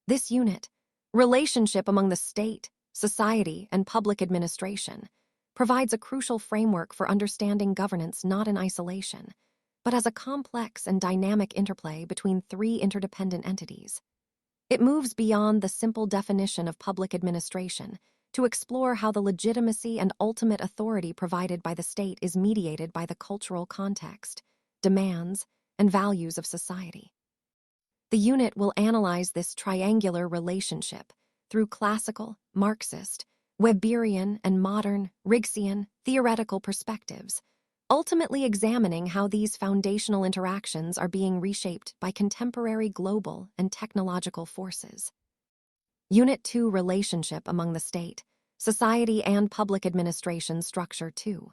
This unit, Relationship among the State, Society, and Public Administration, provides a crucial framework for understanding governance not in isolation, but as a complex and dynamic interplay between three interdependent entities. It moves beyond the simple definition of public administration to explore how the legitimacy and ultimate authority provided by the state is mediated by the cultural context, demands, and values of society. The unit will analyze this triangular relationship through classical, Marxist, Weberian, and modern, Riggsian, theoretical perspectives, ultimately examining how these foundational interactions are being reshaped by contemporary global and technological forces. Unit 2 Relationship among the State, Society, and Public Administration Structure 2.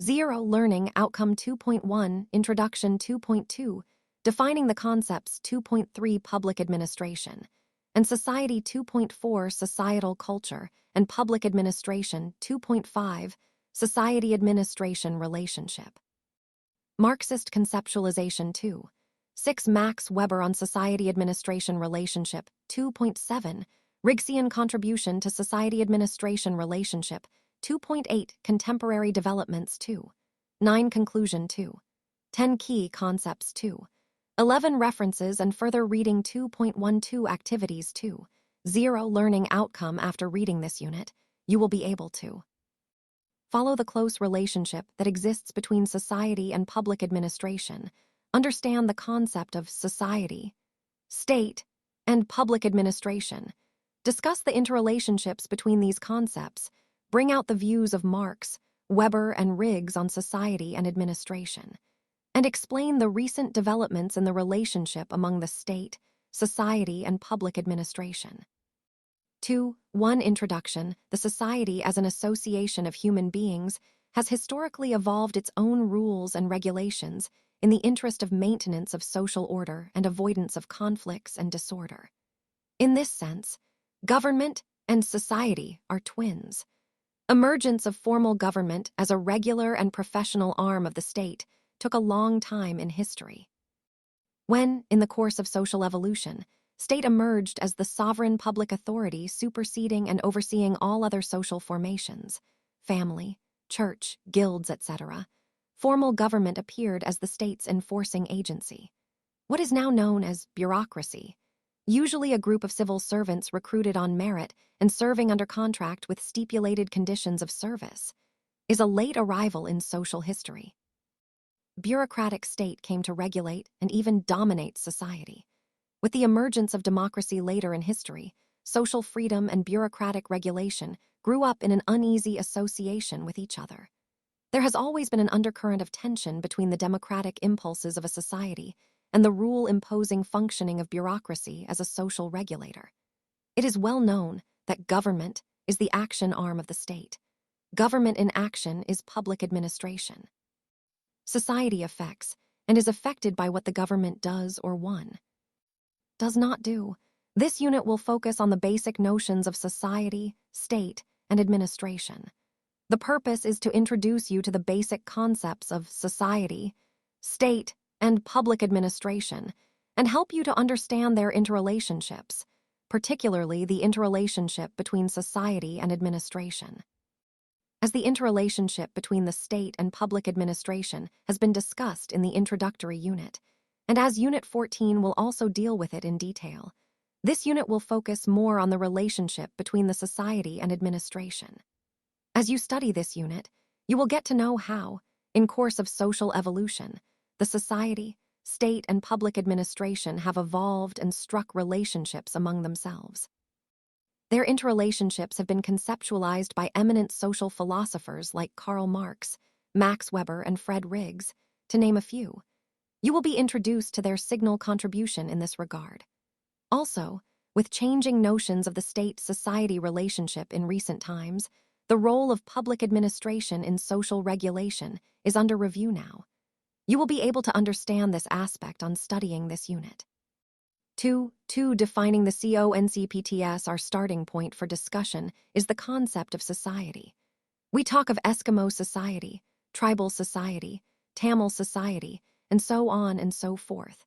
0 Learning Outcome 2.1 Introduction 2.2 Defining the Concepts 2.3 Public Administration, and Society 2.4 Societal Culture and Public Administration 2.5 Society Administration Relationship. Marxist Conceptualization 2. 6 Max Weber on Society Administration Relationship 2.7 Riggsian Contribution to Society Administration Relationship 2.8 Contemporary Developments 2. 9 Conclusion 2. 10 Key Concepts 2. 11 References and Further Reading 2.12 Activities 2. 0 Learning Outcome. After reading this unit, you will be able to follow the close relationship that exists between society and public administration, understand the concept of society, state, and public administration, discuss the interrelationships between these concepts, bring out the views of Marx, Weber, and Riggs on society and administration, and explain the recent developments in the relationship among the state, society, and public administration. 2.1 Introduction. The society as an association of human beings has historically evolved its own rules and regulations in the interest of maintenance of social order and avoidance of conflicts and disorder. In this sense, government and society are twins. Emergence of formal government as a regular and professional arm of the state took a long time in history. When, in the course of social evolution, state emerged as the sovereign public authority superseding and overseeing all other social formations, family, church, guilds, etc., formal government appeared as the state's enforcing agency. What is now known as bureaucracy, usually a group of civil servants recruited on merit and serving under contract with stipulated conditions of service, is a late arrival in social history. Bureaucratic state came to regulate and even dominate society. With the emergence of democracy later in history, social freedom and bureaucratic regulation grew up in an uneasy association with each other. There has always been an undercurrent of tension between the democratic impulses of a society and the rule-imposing functioning of bureaucracy as a social regulator. It is well known that government is the action arm of the state. Government in action is public administration. Society affects and is affected by what the government does or does not do. This unit will focus on the basic notions of society, state, and administration. The purpose is to introduce you to the basic concepts of society, state, and public administration, and help you to understand their interrelationships, particularly the interrelationship between society and administration. As the interrelationship between the state and public administration has been discussed in the introductory unit, and as Unit 14 will also deal with it in detail, this unit will focus more on the relationship between the society and administration. As you study this unit, you will get to know how, in course of social evolution, the society, state, and public administration have evolved and struck relationships among themselves. Their interrelationships have been conceptualized by eminent social philosophers like Karl Marx, Max Weber, and Fred Riggs, to name a few. You will be introduced to their signal contribution in this regard. Also, with changing notions of the state-society relationship in recent times, the role of public administration in social regulation is under review now. You will be able to understand this aspect on studying this unit. 2. Defining the CONCPTS. Our starting point for discussion is the concept of society. We talk of Eskimo society, tribal society, Tamil society, and so on and so forth.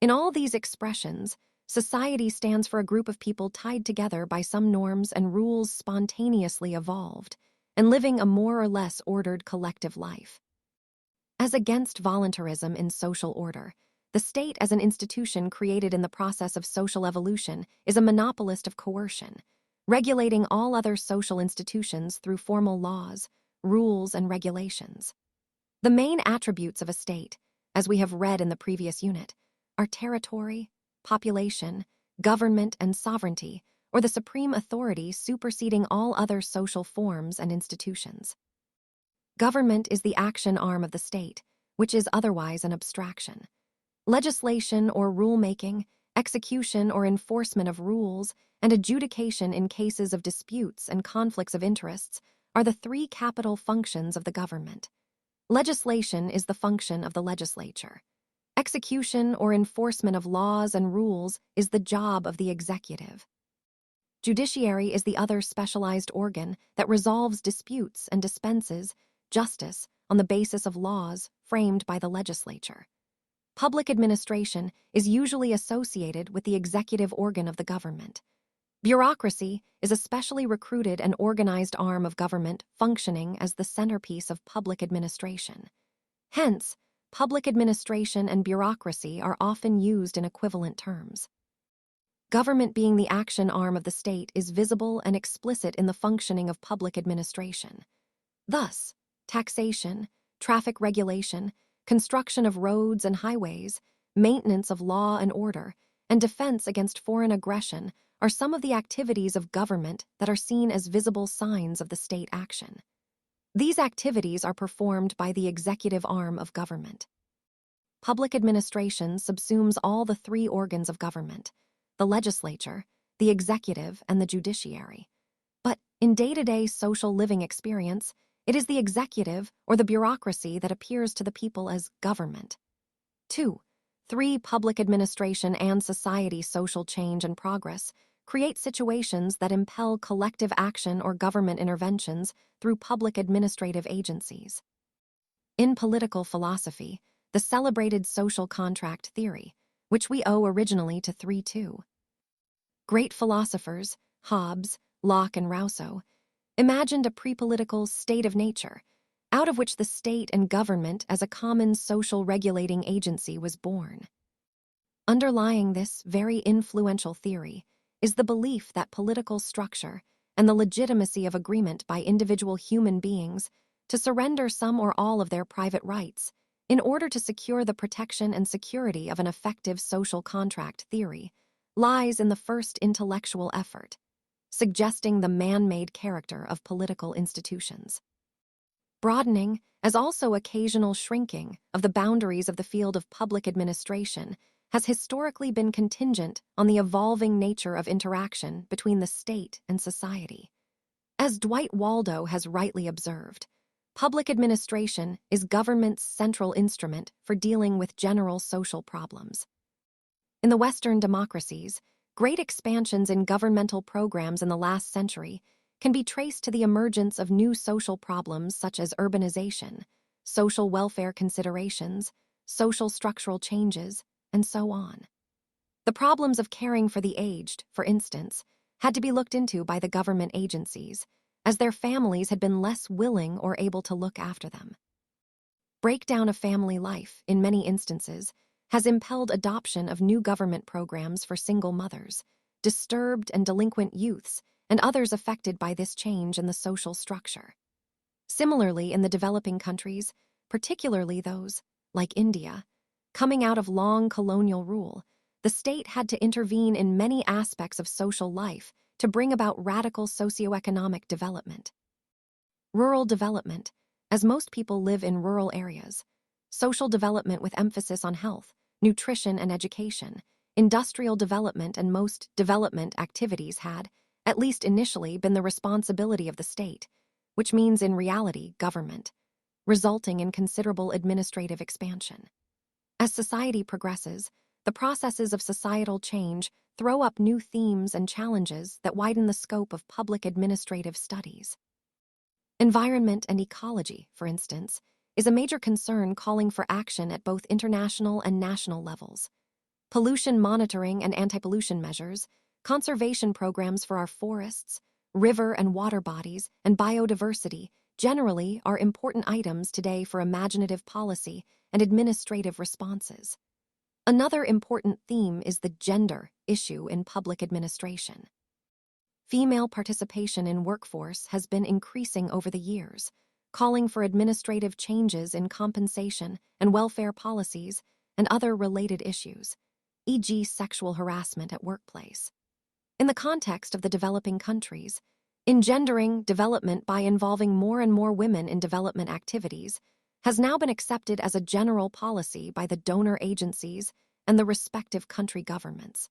In all these expressions, Society stands for a group of people tied together by some norms and rules spontaneously evolved, and living a more or less ordered collective life. As against voluntarism in social order, the state as an institution created in the process of social evolution is a monopolist of coercion, regulating all other social institutions through formal laws, rules, and regulations. The main attributes of a state, as we have read in the previous unit, are territory, population, government, and sovereignty, or the supreme authority superseding all other social forms and institutions. Government is the action arm of the state, which is otherwise an abstraction. Legislation or rulemaking, execution or enforcement of rules, and adjudication in cases of disputes and conflicts of interests are the three capital functions of the government. Legislation is the function of the legislature. Execution or enforcement of laws and rules is the job of the executive. Judiciary is the other specialized organ that resolves disputes and dispenses justice on the basis of laws framed by the legislature. Public administration is usually associated with the executive organ of the government. Bureaucracy is a specially recruited and organized arm of government functioning as the centerpiece of public administration. Hence, public administration and bureaucracy are often used in equivalent terms. Government being the action arm of the state is visible and explicit in the functioning of public administration. Thus, taxation, traffic regulation, construction of roads and highways, maintenance of law and order, and defense against foreign aggression are some of the activities of government that are seen as visible signs of the state action. These activities are performed by the executive arm of government. Public administration subsumes all the three organs of government: the legislature, the executive, and the judiciary. But in day-to-day social living experience, it is the executive or the bureaucracy that appears to the people as government. 2. 3. Public administration and society social change and progress create situations that impel collective action or government interventions through public administrative agencies. In political philosophy, the celebrated social contract theory, which we owe originally to 3-2. Great philosophers, Hobbes, Locke, and Rousseau, imagined a pre-political state of nature, out of which the state and government as a common social regulating agency was born. Underlying this very influential theory is the belief that political structure and the legitimacy of agreement by individual human beings to surrender some or all of their private rights in order to secure the protection and security of an effective social contract theory lies in the first intellectual effort, suggesting the man-made character of political institutions. Broadening, as also occasional shrinking, of the boundaries of the field of public administration has historically been contingent on the evolving nature of interaction between the state and society. As Dwight Waldo has rightly observed, public administration is government's central instrument for dealing with general social problems. In the Western democracies, great expansions in governmental programs in the last century can be traced to the emergence of new social problems such as urbanization, social welfare considerations, social structural changes, and so on. The problems of caring for the aged, for instance, had to be looked into by the government agencies, as their families had been less willing or able to look after them. Breakdown of family life, in many instances, has impelled adoption of new government programs for single mothers, disturbed and delinquent youths, and others affected by this change in the social structure. Similarly, in the developing countries, particularly those, like India, coming out of long colonial rule, the state had to intervene in many aspects of social life to bring about radical socioeconomic development. Rural development, as most people live in rural areas, social development with emphasis on health, nutrition, and education, industrial development, and most development activities had, at least initially, been the responsibility of the state, which means in reality government, resulting in considerable administrative expansion. As society progresses, the processes of societal change throw up new themes and challenges that widen the scope of public administrative studies. Environment and ecology, for instance, is a major concern calling for action at both international and national levels. pollution monitoring and anti-pollution measures, conservation programs for our forests, river and water bodies, and biodiversity generally are important items today for imaginative policy and administrative responses. Another important theme is the gender issue in public administration. Female participation in workforce has been increasing over the years, calling for administrative changes in compensation and welfare policies and other related issues, e.g. sexual harassment at workplace. In the context of the developing countries, engendering development by involving more and more women in development activities has now been accepted as a general policy by the donor agencies and the respective country governments.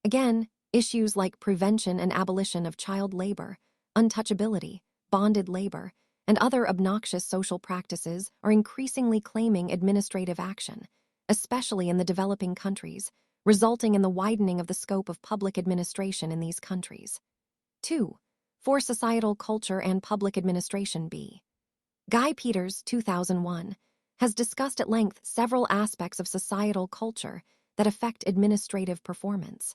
Again, issues like prevention and abolition of child labor, untouchability, bonded labor, and other obnoxious social practices are increasingly claiming administrative action, especially in the developing countries, resulting in the widening of the scope of public administration in these countries. 2. For Societal Culture and Public Administration B. Guy Peters, 2001, has discussed at length several aspects of societal culture that affect administrative performance.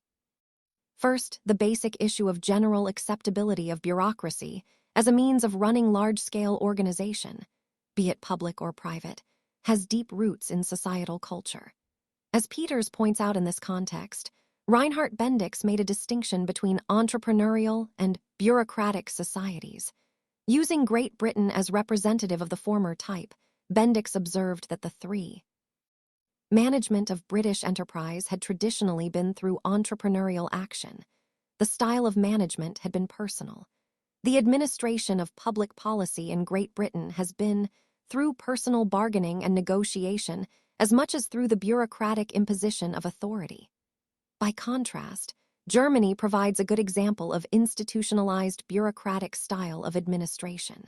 First, the basic issue of general acceptability of bureaucracy as a means of running large-scale organization, be it public or private, has deep roots in societal culture. As Peters points out in this context, Reinhard Bendix made a distinction between entrepreneurial and bureaucratic societies. Using Great Britain as representative of the former type, Bendix observed that the three management of British enterprise had traditionally been through entrepreneurial action. The style of management had been personal. The administration of public policy in Great Britain has been through personal bargaining and negotiation as much as through the bureaucratic imposition of authority. By contrast, Germany provides a good example of institutionalized bureaucratic style of administration.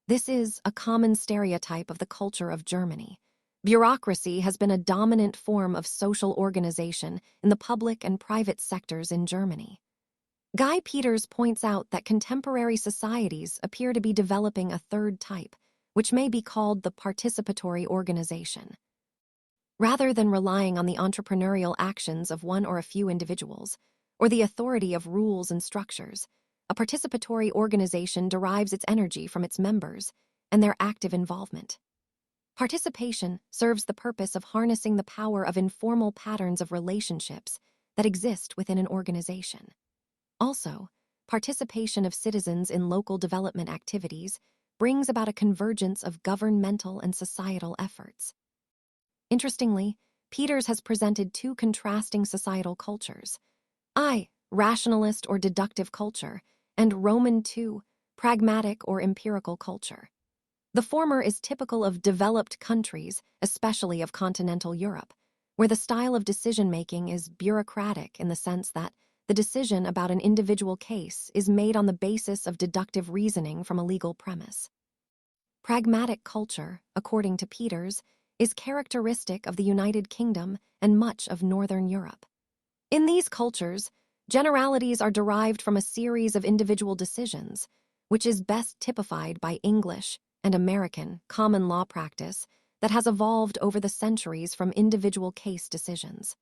This is a common stereotype of the culture of Germany. Bureaucracy has been a dominant form of social organization in the public and private sectors in Germany. Guy Peters points out that contemporary societies appear to be developing a third type, which may be called the participatory organization. Rather than relying on the entrepreneurial actions of one or a few individuals, or the authority of rules and structures, a participatory organization derives its energy from its members and their active involvement. Participation serves the purpose of harnessing the power of informal patterns of relationships that exist within an organization. Also, participation of citizens in local development activities brings about a convergence of governmental and societal efforts. Interestingly, Peters has presented two contrasting societal cultures: I, rationalist or deductive culture, and Roman II, pragmatic or empirical culture. The former is typical of developed countries, especially of continental Europe, where the style of decision-making is bureaucratic in the sense that the decision about an individual case is made on the basis of deductive reasoning from a legal premise. Pragmatic culture, according to Peters, is characteristic of the United Kingdom and much of Northern Europe. In these cultures, generalities are derived from a series of individual decisions, which is best typified by English and American common law practice that has evolved over the centuries from individual case decisions.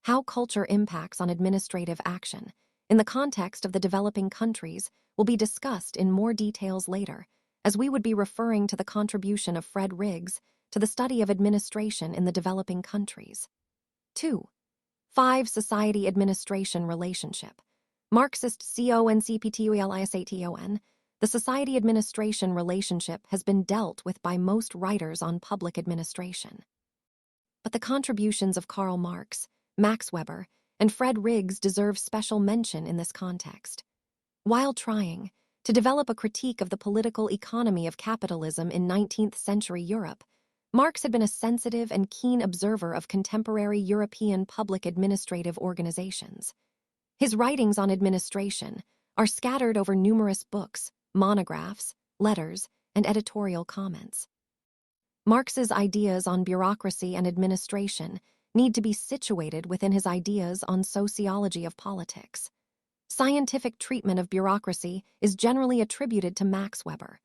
How culture impacts on administrative action in the context of the developing countries will be discussed in more details later, as we would be referring to the contribution of Fred Riggs to the study of administration in the developing countries. 2. 5. Society administration relationship. Marxist CONCPTUELISATON. The society administration relationship has been dealt with by most writers on public administration. But the contributions of Karl Marx, Max Weber, and Fred Riggs deserve special mention in this context. While trying to develop a critique of the political economy of capitalism in 19th century Europe, Marx had been a sensitive and keen observer of contemporary European public administrative organizations. His writings on administration are scattered over numerous books, monographs, letters, and editorial comments. Marx's ideas on bureaucracy and administration need to be situated within his ideas on sociology of politics. Scientific treatment of bureaucracy is generally attributed to Max Weber,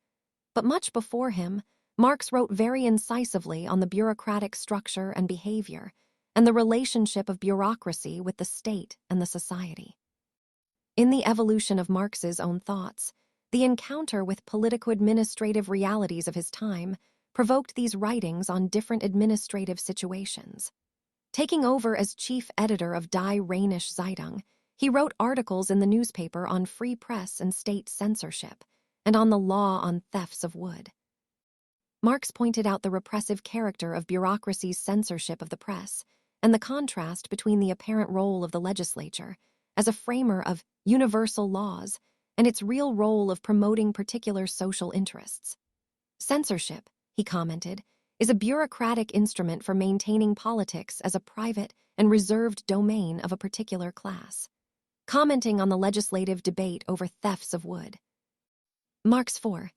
but much before him, Marx wrote very incisively on the bureaucratic structure and behavior, and the relationship of bureaucracy with the state and the society. In the evolution of Marx's own thoughts, the encounter with politico-administrative realities of his time provoked these writings on different administrative situations. Taking over as chief editor of Die Rheinische Zeitung, he wrote articles in the newspaper on free press and state censorship, and on the law on thefts of wood. Marx pointed out the repressive character of bureaucracy's censorship of the press, and the contrast between the apparent role of the legislature as a framer of universal laws and its real role of promoting particular social interests. Censorship, he commented, is a bureaucratic instrument for maintaining politics as a private and reserved domain of a particular class. Commenting on the legislative debate over thefts of wood, Marx 4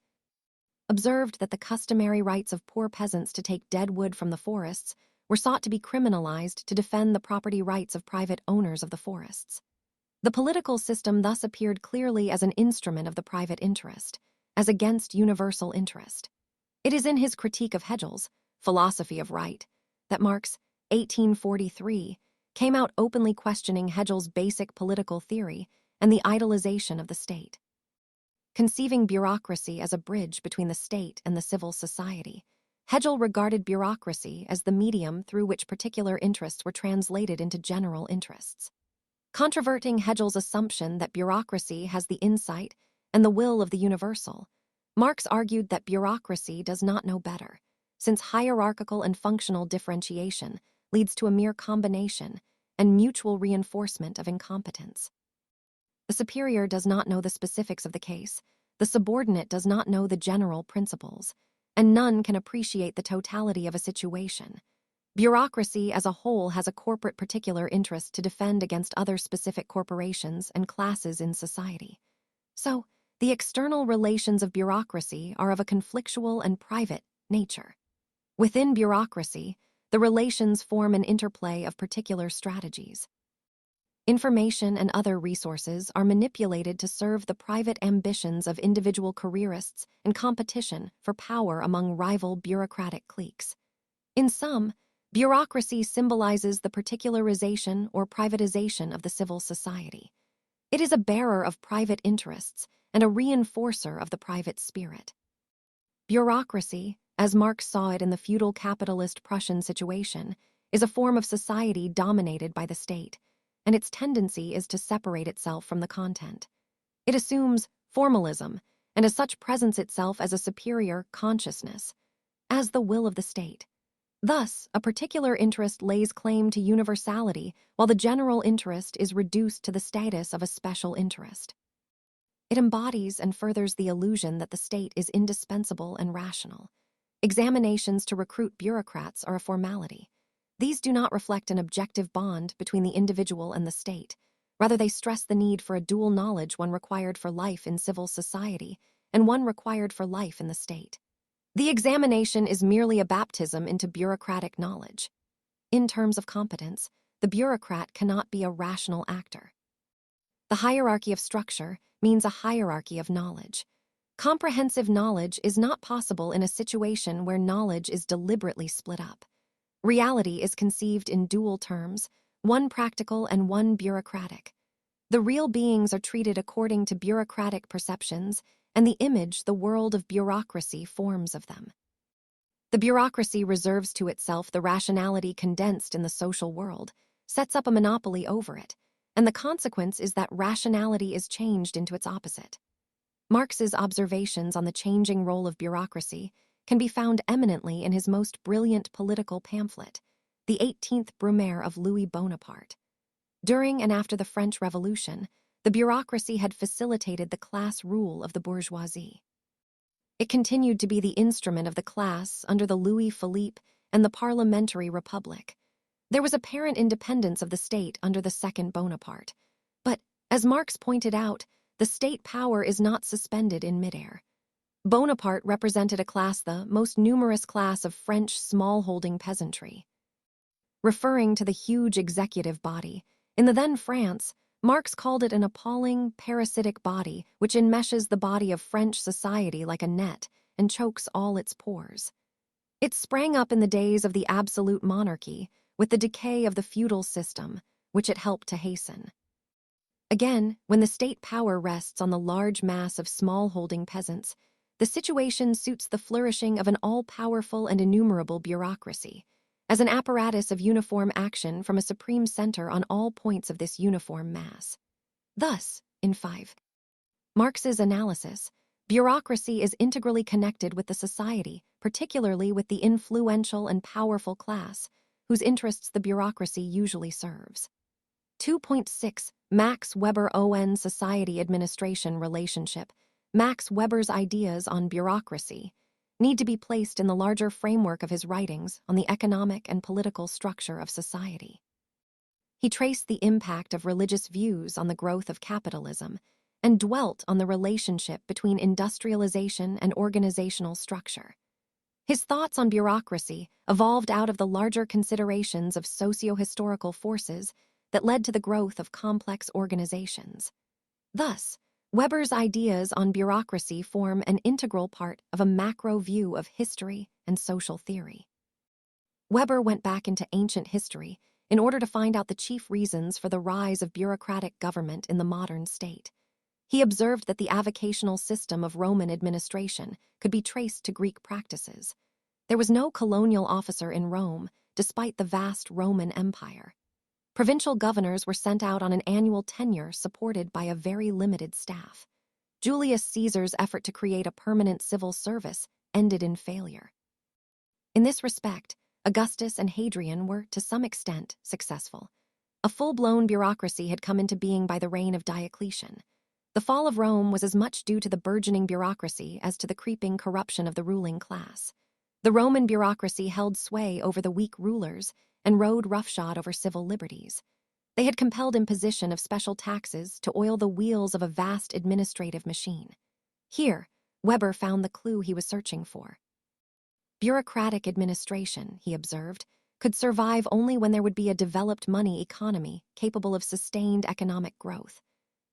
observed that the customary rights of poor peasants to take dead wood from the forests were sought to be criminalized to defend the property rights of private owners of the forests. The political system thus appeared clearly as an instrument of the private interest, as against universal interest. It is in his critique of Hegel's Philosophy of Right that Marx, 1843, came out openly questioning Hegel's basic political theory and the idealization of the state. Conceiving bureaucracy as a bridge between the state and the civil society, Hegel regarded bureaucracy as the medium through which particular interests were translated into general interests. Controverting Hegel's assumption that bureaucracy has the insight and the will of the universal, Marx argued that bureaucracy does not know better, since hierarchical and functional differentiation leads to a mere combination and mutual reinforcement of incompetence. The superior does not know the specifics of the case, the subordinate does not know the general principles, and none can appreciate the totality of a situation. Bureaucracy as a whole has a corporate particular interest to defend against other specific corporations and classes in society. So, the external relations of bureaucracy are of a conflictual and private nature. Within bureaucracy, the relations form an interplay of particular strategies. Information and other resources are manipulated to serve the private ambitions of individual careerists and competition for power among rival bureaucratic cliques. In sum, bureaucracy symbolizes the particularization or privatization of the civil society. It is a bearer of private interests and a reinforcer of the private spirit. Bureaucracy, as Marx saw it in the feudal capitalist Prussian situation, is a form of society dominated by the state, and its tendency is to separate itself from the content. It assumes formalism, and as such presents itself as a superior consciousness, as the will of the state. Thus, a particular interest lays claim to universality, while the general interest is reduced to the status of a special interest. It embodies and furthers the illusion that the state is indispensable and rational. Examinations to recruit bureaucrats are a formality. These do not reflect an objective bond between the individual and the state. Rather, they stress the need for a dual knowledge, one required for life in civil society and one required for life in the state. The examination is merely a baptism into bureaucratic knowledge. In terms of competence, the bureaucrat cannot be a rational actor. The hierarchy of structure means a hierarchy of knowledge. Comprehensive knowledge is not possible in a situation where knowledge is deliberately split up. Reality is conceived in dual terms, one practical and one bureaucratic. The real beings are treated according to bureaucratic perceptions and the image the world of bureaucracy forms of them. The bureaucracy reserves to itself the rationality condensed in the social world, sets up a monopoly over it, and the consequence is that rationality is changed into its opposite. Marx's observations on the changing role of bureaucracy can be found eminently in his most brilliant political pamphlet, the 18th Brumaire of Louis Bonaparte. During and after the French Revolution, the bureaucracy had facilitated the class rule of the bourgeoisie. It continued to be the instrument of the class under the Louis Philippe and the parliamentary republic. There was apparent independence of the state under the Second Bonaparte. But, as Marx pointed out, the state power is not suspended in midair. Bonaparte represented a class, the most numerous class of French smallholding peasantry. Referring to the huge executive body, in the then France, Marx called it an appalling, parasitic body which enmeshes the body of French society like a net and chokes all its pores. It sprang up in the days of the absolute monarchy, with the decay of the feudal system, which it helped to hasten. Again, when the state power rests on the large mass of smallholding peasants, the situation suits the flourishing of an all-powerful and innumerable bureaucracy, as an apparatus of uniform action from a supreme center on all points of this uniform mass. Thus, in 5. Marx's analysis, bureaucracy is integrally connected with the society, particularly with the influential and powerful class, whose interests the bureaucracy usually serves. 2.6 Max Weber-Owen Society Administration Relationship. Max Weber's ideas on bureaucracy need to be placed in the larger framework of his writings on the economic and political structure of society. He traced the impact of religious views on the growth of capitalism and dwelt on the relationship between industrialization and organizational structure. His thoughts on bureaucracy evolved out of the larger considerations of socio-historical forces that led to the growth of complex organizations. Thus, Weber's ideas on bureaucracy form an integral part of a macro view of history and social theory. Weber went back into ancient history in order to find out the chief reasons for the rise of bureaucratic government in the modern state. He observed that the avocational system of Roman administration could be traced to Greek practices. There was no colonial officer in Rome, despite the vast Roman Empire. Provincial governors were sent out on an annual tenure supported by a very limited staff. Julius Caesar's effort to create a permanent civil service ended in failure. In this respect, Augustus and Hadrian were, to some extent, successful. A full-blown bureaucracy had come into being by the reign of Diocletian. The fall of Rome was as much due to the burgeoning bureaucracy as to the creeping corruption of the ruling class. The Roman bureaucracy held sway over the weak rulers and rode roughshod over civil liberties. They had compelled imposition of special taxes to oil the wheels of a vast administrative machine. Here, Weber found the clue he was searching for. Bureaucratic administration, he observed, could survive only when there would be a developed money economy capable of sustained economic growth.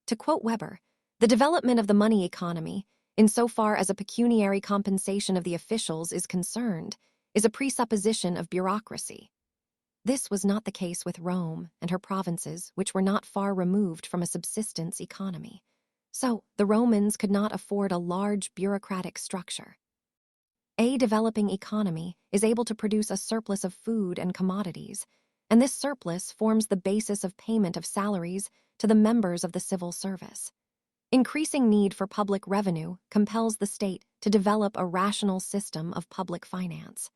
To quote Weber, the development of the money economy, insofar as a pecuniary compensation of the officials is concerned, is a presupposition of bureaucracy. This was not the case with Rome and her provinces, which were not far removed from a subsistence economy. So, the Romans could not afford a large bureaucratic structure. A developing economy is able to produce a surplus of food and commodities, and this surplus forms the basis of payment of salaries to the members of the civil service. Increasing need for public revenue compels the state to develop a rational system of public finance.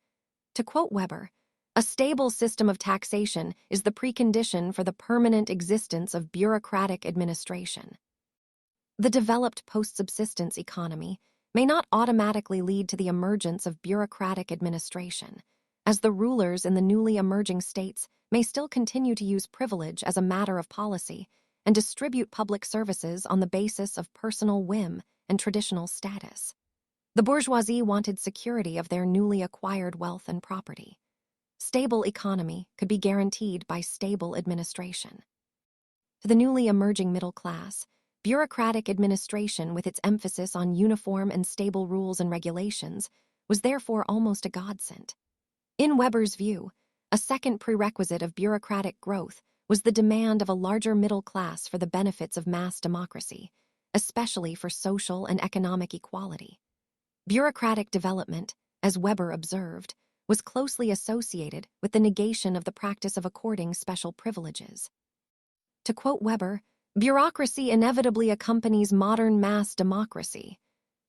To quote Weber, a stable system of taxation is the precondition for the permanent existence of bureaucratic administration. The developed post-subsistence economy may not automatically lead to the emergence of bureaucratic administration, as the rulers in the newly emerging states may still continue to use privilege as a matter of policy and distribute public services on the basis of personal whim and traditional status. The bourgeoisie wanted security of their newly acquired wealth and property. Stable economy could be guaranteed by stable administration. To the newly emerging middle class, bureaucratic administration with its emphasis on uniform and stable rules and regulations was therefore almost a godsend. In Weber's view, a second prerequisite of bureaucratic growth was the demand of a larger middle class for the benefits of mass democracy, especially for social and economic equality. Bureaucratic development, as Weber observed, was closely associated with the negation of the practice of according special privileges. To quote Weber, bureaucracy inevitably accompanies modern mass democracy.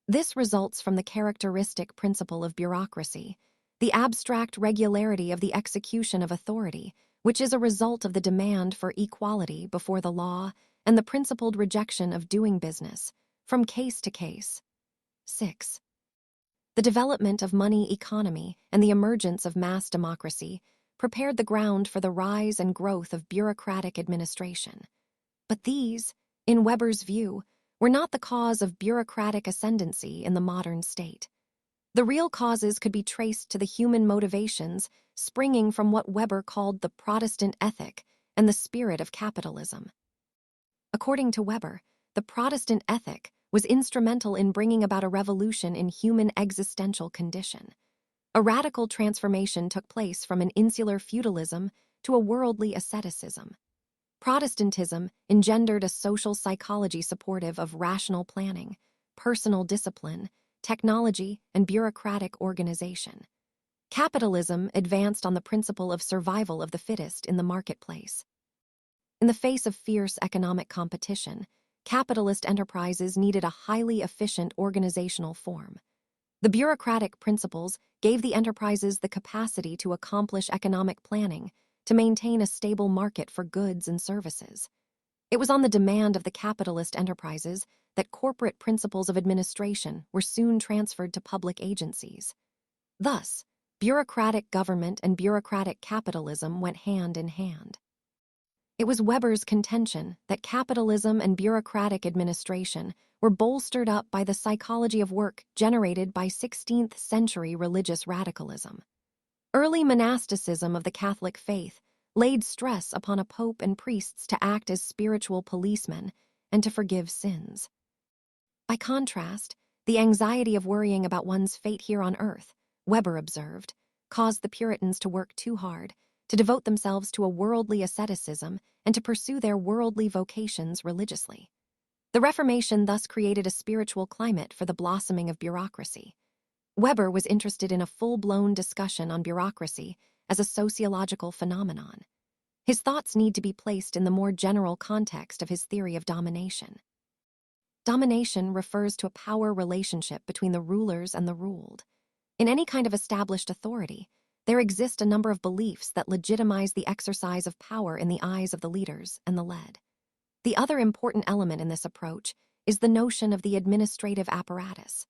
This results from the characteristic principle of bureaucracy, the abstract regularity of the execution of authority, which is a result of the demand for equality before the law and the principled rejection of doing business, from case to case. 6. The development of money economy and the emergence of mass democracy prepared the ground for the rise and growth of bureaucratic administration. But these, in Weber's view, were not the cause of bureaucratic ascendancy in the modern state. The real causes could be traced to the human motivations springing from what Weber called the Protestant ethic and the spirit of capitalism. According to Weber, the Protestant ethic was instrumental in bringing about a revolution in human existential condition. A radical transformation took place from an insular feudalism to a worldly asceticism. Protestantism engendered a social psychology supportive of rational planning, personal discipline, technology, and bureaucratic organization. Capitalism advanced on the principle of survival of the fittest in the marketplace. In the face of fierce economic competition, capitalist enterprises needed a highly efficient organizational form. The bureaucratic principles gave the enterprises the capacity to accomplish economic planning, to maintain a stable market for goods and services. It was on the demand of the capitalist enterprises that corporate principles of administration were soon transferred to public agencies. Thus, bureaucratic government and bureaucratic capitalism went hand in hand. It was Weber's contention that capitalism and bureaucratic administration were bolstered up by the psychology of work generated by 16th-century religious radicalism. Early monasticism of the Catholic faith laid stress upon a pope and priests to act as spiritual policemen and to forgive sins. By contrast, the anxiety of worrying about one's fate here on earth, Weber observed, caused the Puritans to work too hard, to devote themselves to a worldly asceticism, and to pursue their worldly vocations religiously. The Reformation thus created a spiritual climate for the blossoming of bureaucracy. Weber was interested in a full-blown discussion on bureaucracy as a sociological phenomenon. His thoughts need to be placed in the more general context of his theory of domination. Domination refers to a power relationship between the rulers and the ruled. In any kind of established authority, there exist a number of beliefs that legitimize the exercise of power in the eyes of the leaders and the led. The other important element in this approach is the notion of the administrative apparatus.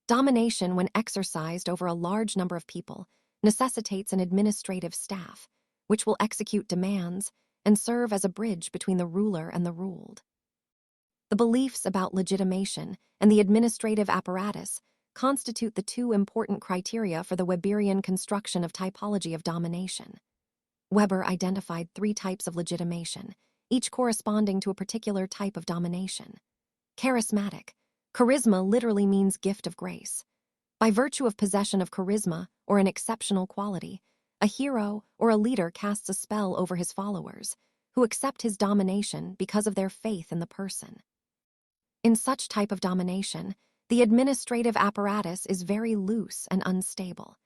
Domination, when exercised over a large number of people, necessitates an administrative staff, which will execute demands and serve as a bridge between the ruler and the ruled. The beliefs about legitimation and the administrative apparatus constitute the two important criteria for the Weberian construction of typology of domination. Weber identified 3 types of legitimation, each corresponding to a particular type of domination. Charismatic. Charisma literally means gift of grace. By virtue of possession of charisma or an exceptional quality, a hero or a leader casts a spell over his followers, who accept his domination because of their faith in the person. In such type of domination, the administrative apparatus is very loose and unstable.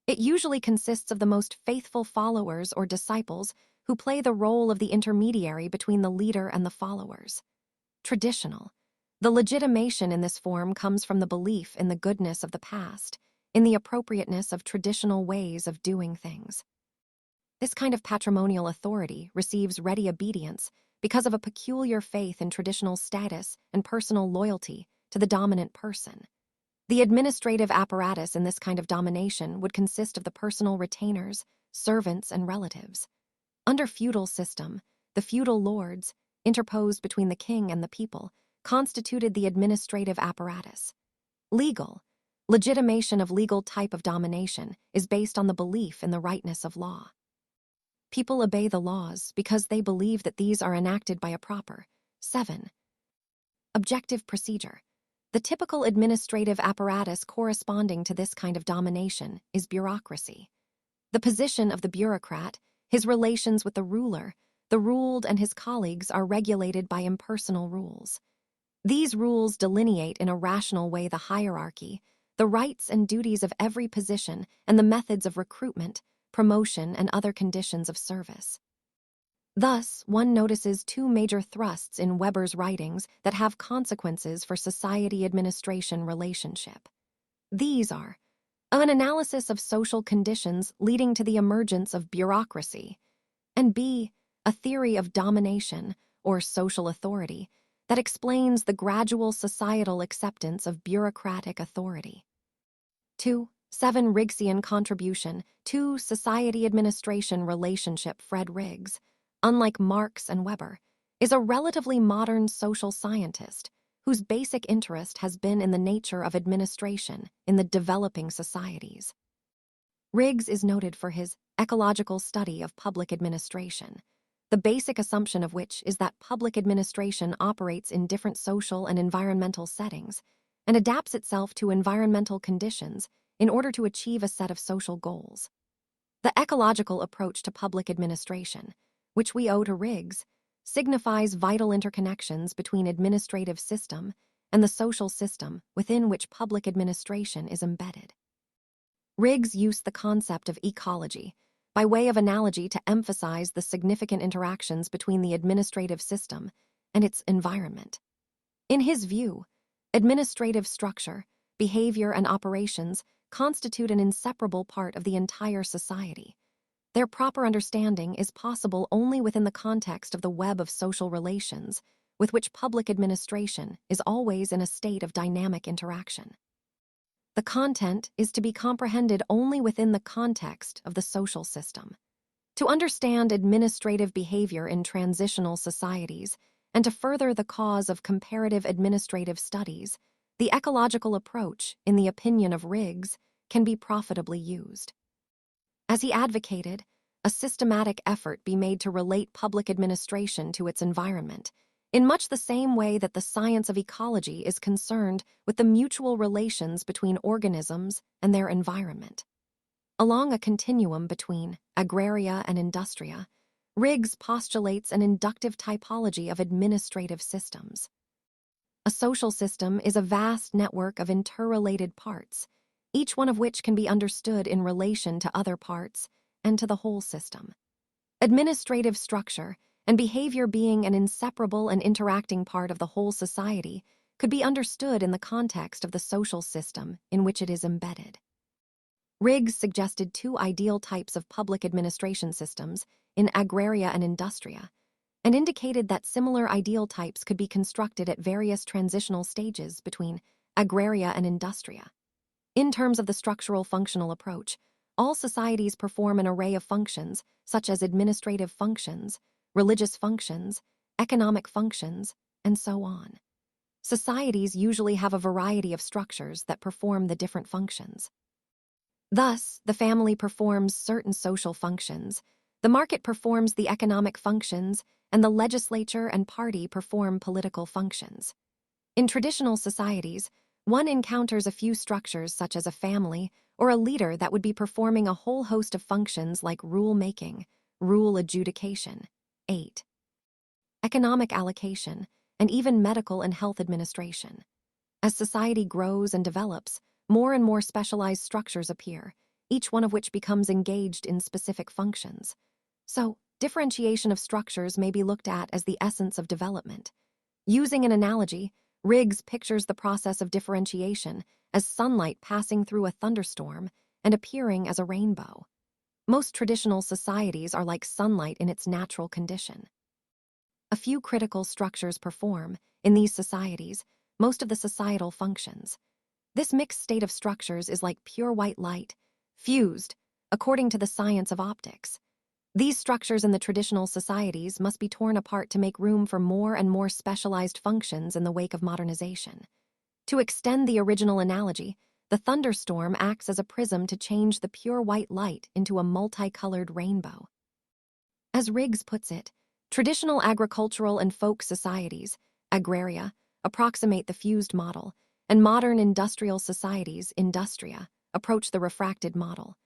It usually consists of the most faithful followers or disciples who play the role of the intermediary between the leader and the followers. Traditional. The legitimation in this form comes from the belief in the goodness of the past, in the appropriateness of traditional ways of doing things. This kind of patrimonial authority receives ready obedience because of a peculiar faith in traditional status and personal loyalty to the dominant person. The administrative apparatus in this kind of domination would consist of the personal retainers, servants, and relatives. Under feudal system, the feudal lords, interposed between the king and the people, constituted the administrative apparatus. Legal. Legitimation of legal type of domination is based on the belief in the rightness of law. People obey the laws because they believe that these are enacted by a proper. 7. Objective procedure. The typical administrative apparatus corresponding to this kind of domination is bureaucracy. The position of the bureaucrat, his relations with the ruler, the ruled, and his colleagues are regulated by impersonal rules. These rules delineate in a rational way the hierarchy, the rights and duties of every position, and the methods of recruitment, promotion, and other conditions of service. Thus, one notices 2 major thrusts in Weber's writings that have consequences for society-administration relationship. These are an analysis of social conditions leading to the emergence of bureaucracy, and b. a theory of domination, or social authority, that explains the gradual societal acceptance of bureaucratic authority. 2. 7. Riggsian contribution to society administration relationship. Fred Riggs, unlike Marx and Weber, is a relatively modern social scientist whose basic interest has been in the nature of administration in the developing societies. Riggs is noted for his ecological study of public administration, the basic assumption of which is that public administration operates in different social and environmental settings and adapts itself to environmental conditions in order to achieve a set of social goals. The ecological approach to public administration, which we owe to Riggs, signifies vital interconnections between administrative system and the social system within which public administration is embedded. Riggs used the concept of ecology by way of analogy to emphasize the significant interactions between the administrative system and its environment. In his view, administrative structure, behavior, and operations constitute an inseparable part of the entire society. Their proper understanding is possible only within the context of the web of social relations with which public administration is always in a state of dynamic interaction. The content is to be comprehended only within the context of the social system. To understand administrative behavior in transitional societies and to further the cause of comparative administrative studies, the ecological approach, in the opinion of Riggs, can be profitably used. As he advocated, a systematic effort be made to relate public administration to its environment, in much the same way that the science of ecology is concerned with the mutual relations between organisms and their environment. Along a continuum between agraria and industria, Riggs postulates an inductive typology of administrative systems. A social system is a vast network of interrelated parts, each one of which can be understood in relation to other parts and to the whole system. Administrative structure and behavior being an inseparable and interacting part of the whole society could be understood in the context of the social system in which it is embedded. Riggs suggested two ideal types of public administration systems in agraria and industria, and indicated that similar ideal types could be constructed at various transitional stages between agraria and industria. In terms of the structural functional approach, all societies perform an array of functions, such as administrative functions, religious functions, economic functions, and so on. Societies usually have a variety of structures that perform the different functions. Thus, the family performs certain social functions, the market performs the economic functions, and the legislature and party perform political functions. In traditional societies, one encounters a few structures such as a family or a leader that would be performing a whole host of functions like rule-making, rule adjudication, 8. Economic allocation, and even medical and health administration. As society grows and develops, more and more specialized structures appear, each one of which becomes engaged in specific functions. So, differentiation of structures may be looked at as the essence of development. Using an analogy, Riggs pictures the process of differentiation as sunlight passing through a thunderstorm and appearing as a rainbow. Most traditional societies are like sunlight in its natural condition. A few critical structures perform, in these societies, most of the societal functions. This mixed state of structures is like pure white light, fused, according to the science of optics. These structures in the traditional societies must be torn apart to make room for more and more specialized functions in the wake of modernization. To extend the original analogy, the thunderstorm acts as a prism to change the pure white light into a multicolored rainbow. As Riggs puts it, traditional agricultural and folk societies, agraria, approximate the fused model, and modern industrial societies, industria, approach the refracted model.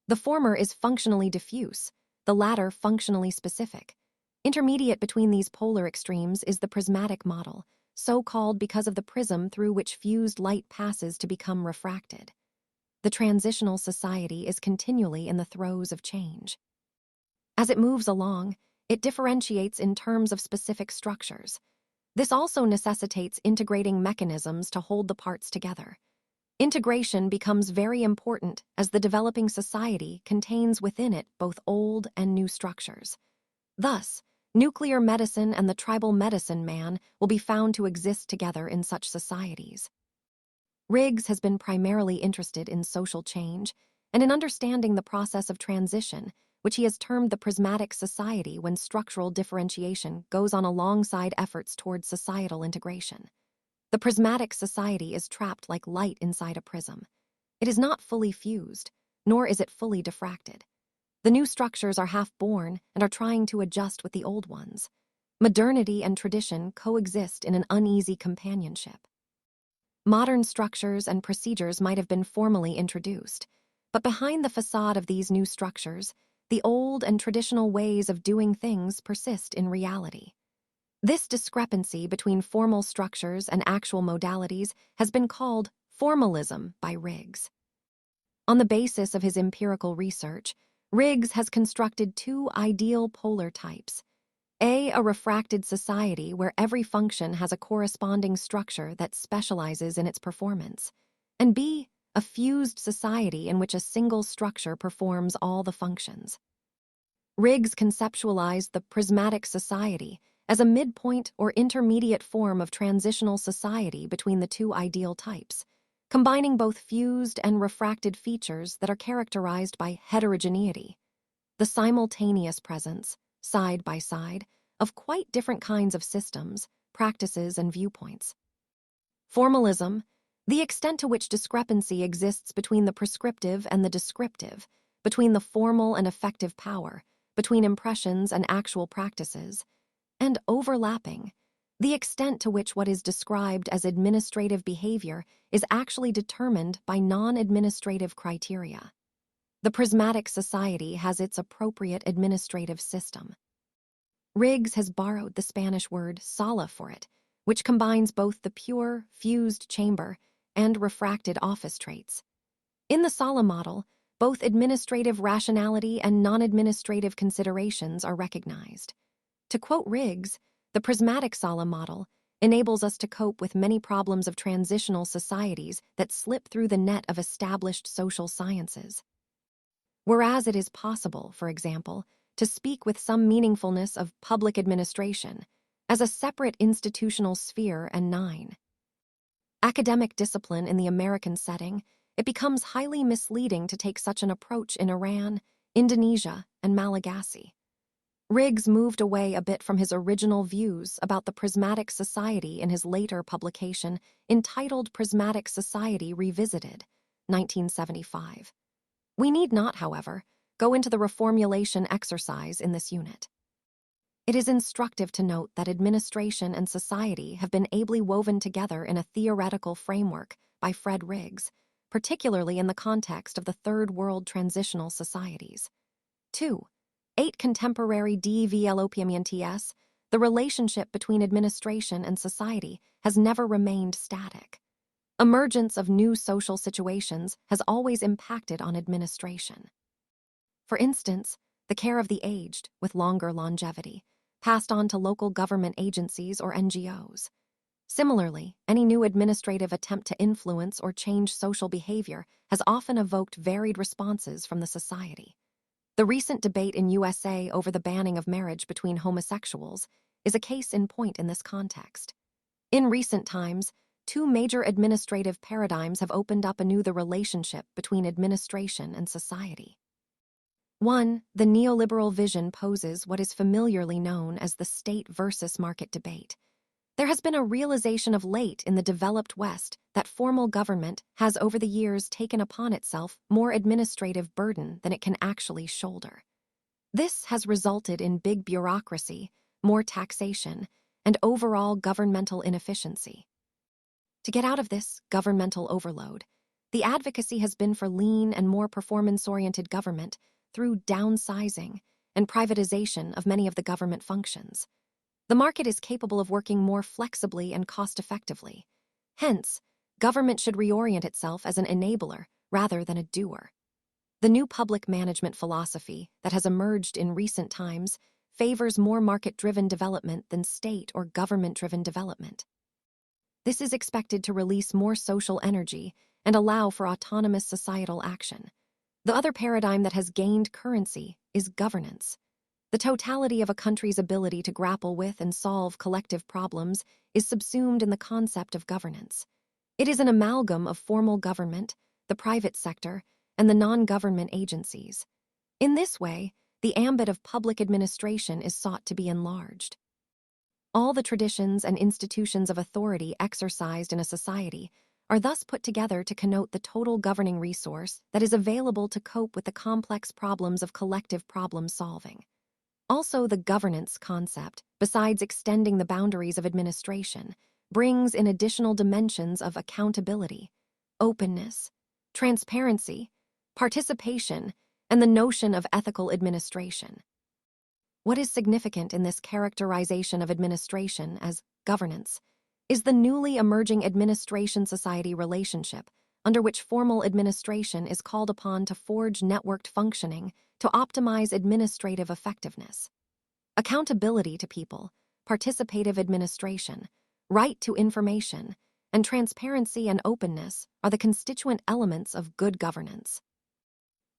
The former is functionally diffuse, the latter functionally specific. Intermediate between these polar extremes is the prismatic model, so called because of the prism through which fused light passes to become refracted. The transitional society is continually in the throes of change. As it moves along, it differentiates in terms of specific structures. This also necessitates integrating mechanisms to hold the parts together. Integration becomes very important as the developing society contains within it both old and new structures. Thus, nuclear medicine and the tribal medicine man will be found to exist together in such societies. Riggs has been primarily interested in social change and in understanding the process of transition, which he has termed the prismatic society when structural differentiation goes on alongside efforts towards societal integration. The prismatic society is trapped like light inside a prism. It is not fully fused, nor is it fully diffracted. The new structures are half-born and are trying to adjust with the old ones. Modernity and tradition coexist in an uneasy companionship. Modern structures and procedures might have been formally introduced, But behind the facade of these new structures, the old and traditional ways of doing things persist in reality. This discrepancy between formal structures and actual modalities has been called formalism by Riggs. On the basis of his empirical research, Riggs has constructed two ideal polar types: a refracted society where every function has a corresponding structure that specializes in its performance, and B, a fused society in which a single structure performs all the functions. Riggs conceptualized the prismatic society as a midpoint or intermediate form of transitional society between the two ideal types, combining both fused and refracted features that are characterized by heterogeneity, the simultaneous presence, side by side, of quite different kinds of systems, practices, and viewpoints. Formalism, the extent to which discrepancy exists between the prescriptive and the descriptive, between the formal and effective power, between impressions and actual practices, and overlapping, the extent to which what is described as administrative behavior is actually determined by non-administrative criteria. The prismatic society has its appropriate administrative system. Riggs has borrowed the Spanish word sala for it, which combines both the pure, fused chamber and refracted office traits. In the sala model, both administrative rationality and non-administrative considerations are recognized. To quote Riggs, the prismatic sala model enables us to cope with many problems of transitional societies that slip through the net of established social sciences. Whereas it is possible, for example, to speak with some meaningfulness of public administration as a separate institutional sphere and nine academic discipline in the American setting, it becomes highly misleading to take such an approach in Iran, Indonesia, and Malagasy. Riggs moved away a bit from his original views about the prismatic society in his later publication entitled Prismatic Society Revisited, 1975. We need not, however, go into the reformulation exercise in this unit. It is instructive to note that administration and society have been ably woven together in a theoretical framework by Fred Riggs, particularly in the context of the Third World transitional societies. 2. 8 contemporary developments, the relationship between administration and society has never remained static. Emergence of new social situations has always impacted on administration. For instance, the care of the aged, with longer longevity, passed on to local government agencies or NGOs. Similarly, any new administrative attempt to influence or change social behavior has often evoked varied responses from the society. The recent debate in USA over the banning of marriage between homosexuals is a case in point in this context. In recent times, 2 major administrative paradigms have opened up anew the relationship between administration and society. 1. The neoliberal vision poses what is familiarly known as the state versus market debate. There has been a realization of late in the developed West that formal government has over the years taken upon itself more administrative burden than it can actually shoulder. This has resulted in big bureaucracy, more taxation, and overall governmental inefficiency. To get out of this governmental overload, the advocacy has been for lean and more performance-oriented government through downsizing and privatization of many of the government functions. The market is capable of working more flexibly and cost-effectively. Hence, government should reorient itself as an enabler rather than a doer. The new public management philosophy that has emerged in recent times favors more market-driven development than state or government-driven development. This is expected to release more social energy and allow for autonomous societal action. The other paradigm that has gained currency is governance. The totality of a country's ability to grapple with and solve collective problems is subsumed in the concept of governance. It is an amalgam of formal government, the private sector, and the non-government agencies. In this way, the ambit of public administration is sought to be enlarged. All the traditions and institutions of authority exercised in a society are thus put together to connote the total governing resource that is available to cope with the complex problems of collective problem-solving. Also, the governance concept, besides extending the boundaries of administration, brings in additional dimensions of accountability, openness, transparency, participation, and the notion of ethical administration. What is significant in this characterization of administration as governance is the newly emerging administration-society relationship, under which formal administration is called upon to forge networked functioning to optimize administrative effectiveness. Accountability to people, participative administration, right to information, and transparency and openness are the constituent elements of good governance.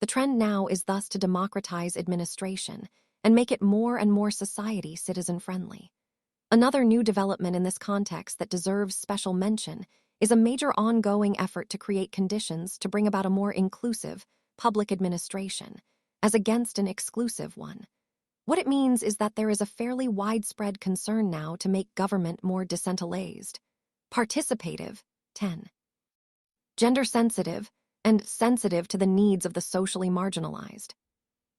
The trend now is thus to democratize administration and make it more and more society citizen-friendly. Another new development in this context that deserves special mention is a major ongoing effort to create conditions to bring about a more inclusive public administration, as against an exclusive one. What it means is that there is a fairly widespread concern now to make government more decentralized, participative, 10, gender-sensitive, and sensitive to the needs of the socially marginalized.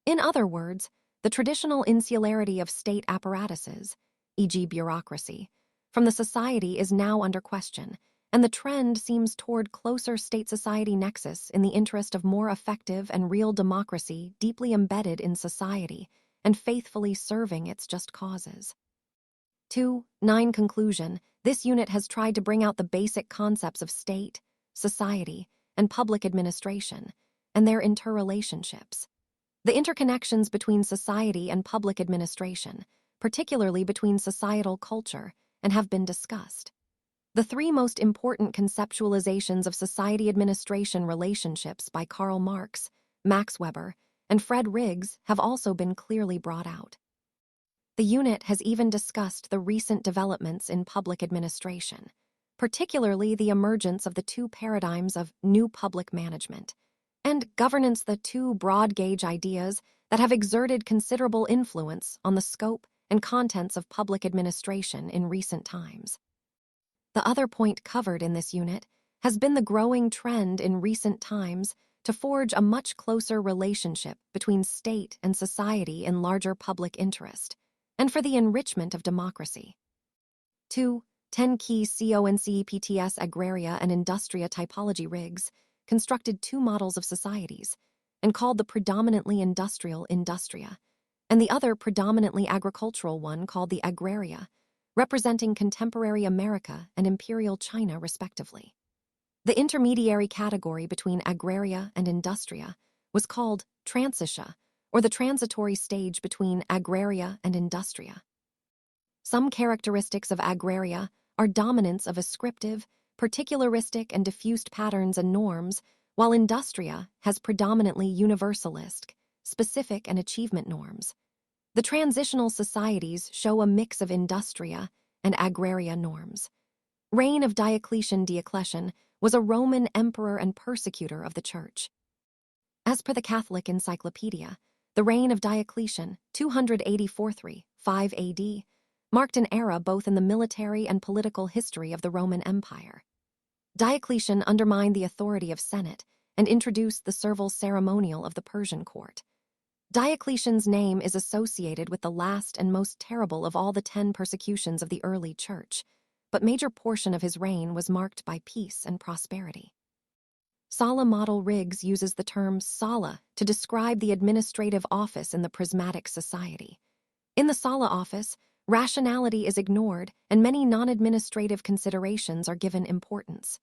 In other words, the traditional insularity of state apparatuses, e.g. bureaucracy, from the society is now under question, and the trend seems toward closer state-society nexus in the interest of more effective and real democracy deeply embedded in society and faithfully serving its just causes. 2.9 Conclusion. This unit has tried to bring out the basic concepts of state, society, and public administration, and their interrelationships. The interconnections between society and public administration, particularly between societal culture, and have been discussed. The three most important conceptualizations of society administration relationships by Karl Marx, Max Weber, and Fred Riggs have also been clearly brought out. The unit has even discussed the recent developments in public administration, particularly the emergence of the two paradigms of new public management and governance, the two broad-gauge ideas that have exerted considerable influence on the scope and contents of public administration in recent times. The other point covered in this unit has been the growing trend in recent times to forge a much closer relationship between state and society in larger public interest, and for the enrichment of democracy. 2.10 Key CONCEPTS Agraria and Industria Typology Riggs constructed two models of societies, and called the predominantly industrial Industria, and the other predominantly agricultural one called the Agraria, representing contemporary America and imperial China respectively. The intermediary category between Agraria and Industria was called Transitia, or the transitory stage between Agraria and Industria. Some characteristics of Agraria are dominance of ascriptive, particularistic and diffused patterns and norms, while Industria has predominantly universalist, specific and achievement norms. The transitional societies show a mix of Industria and Agraria norms. Reign of Diocletian was a Roman emperor and persecutor of the Church. As per the Catholic Encyclopedia, the reign of Diocletian, 284–5 AD, marked an era both in the military and political history of the Roman Empire. Diocletian undermined the authority of Senate and introduced the servile ceremonial of the Persian court. Diocletian's name is associated with the last and most terrible of all the 10 persecutions of the early Church, but major portion of his reign was marked by peace and prosperity. Sala model Riggs uses the term Sala to describe the administrative office in the Prismatic Society. In the Sala office, rationality is ignored and many non-administrative considerations are given importance.